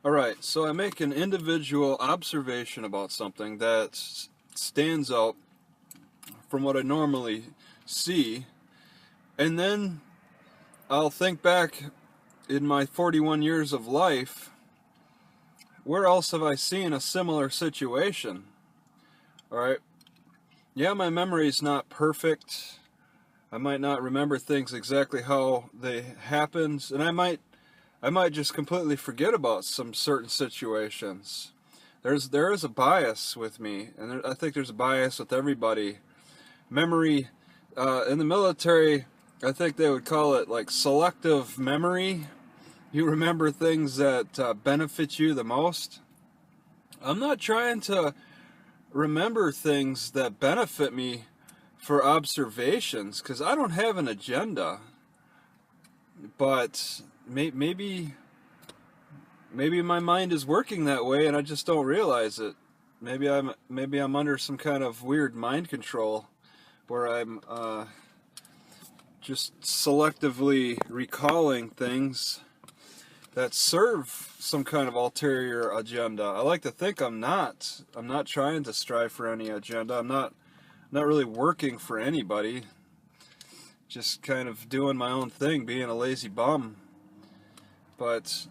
Alright, so I make an individual observation about something that stands out from what I normally see, and then I'll think back in my 41 years of life, where else have I seen a similar situation? Alright, yeah, my memory is not perfect. I might not remember things exactly how they happened, and I might just completely forget about some certain situations. There is a bias with me, and I think there's a bias with everybody. Memory, in the military, I think they would call it like selective memory. You remember things that benefit you the most. I'm not trying to remember things that benefit me for observations, because I don't have an agenda. But maybe my mind is working that way and I just don't realize it. Maybe I'm under some kind of weird mind control where I'm just selectively recalling things that serve some kind of ulterior agenda. I like to think I'm not. I'm not trying to strive for any agenda. I'm not really working for anybody. Just kind of doing my own thing, being a lazy bum. But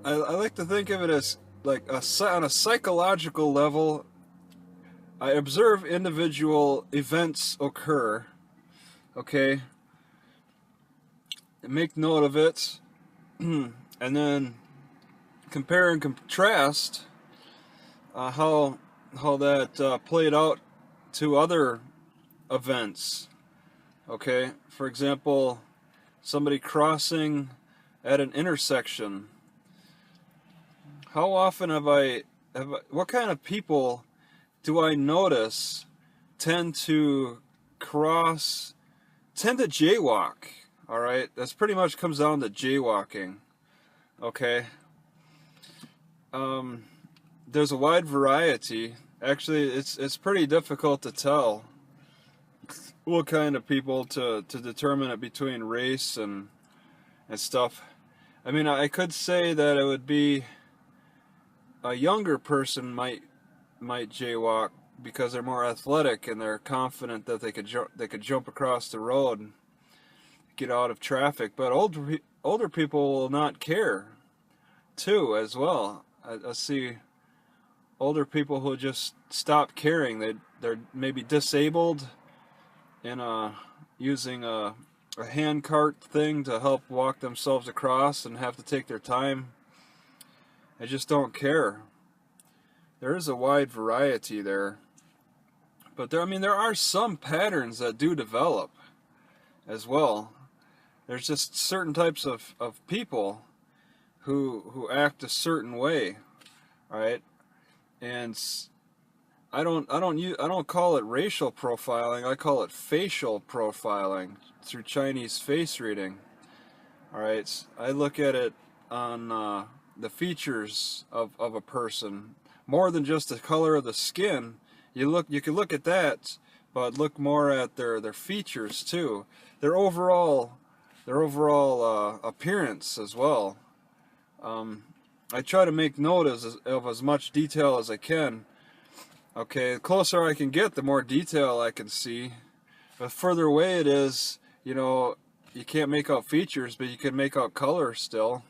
I like to think of it as like on a psychological level. I observe individual events occur, okay, and make note of it, and then compare and contrast how that played out to other events. Okay, for example, somebody crossing at an intersection. How often what kind of people do I notice tend to jaywalk? All right, that's pretty much comes down to jaywalking. Okay. There's a wide variety. Actually, it's pretty difficult to tell what kind of people to determine it between race and stuff. I mean, I could say that it would be a younger person might jaywalk because they're more athletic and they're confident that they could jump across the road, get out of traffic. But older people will not care, too, as well. I see older people who just stop caring. They're maybe disabled and using a hand cart thing to help walk themselves across and have to take their time. I just don't care. There is a wide variety there. But there are some patterns that do develop as well. There's just certain types of people who act a certain way, right? And I don't call it racial profiling. I call it facial profiling through Chinese face reading. All right, I look at it on the features of a person more than just the color of the skin. You can look at that, but look more at their features too, their overall appearance as well. I try to make note of as much detail as I can. Okay, the closer I can get, the more detail I can see. The further away it is, you can't make out features, but you can make out color still.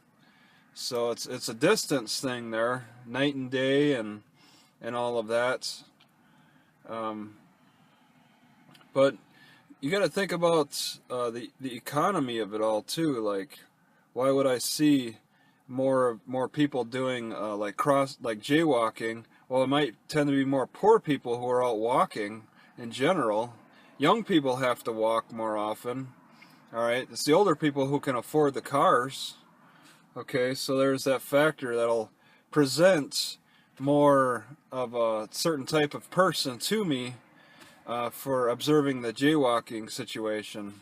So it's a distance thing there, night and day, and all of that. But you got to think about the economy of it all too. Like, why would I see more people doing like jaywalking? Well, it might tend to be more poor people who are out walking in general. Young people have to walk more often. All right, it's the older people who can afford the cars. Okay, so there's that factor that'll present more of a certain type of person to me for observing the jaywalking situation.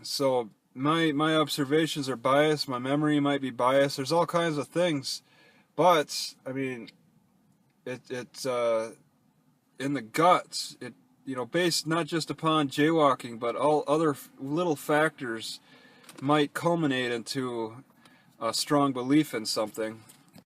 So my observations are biased. My memory might be biased. There's all kinds of things, but I mean, it's in the gut. Based not just upon jaywalking, but all other little factors might culminate into a strong belief in something,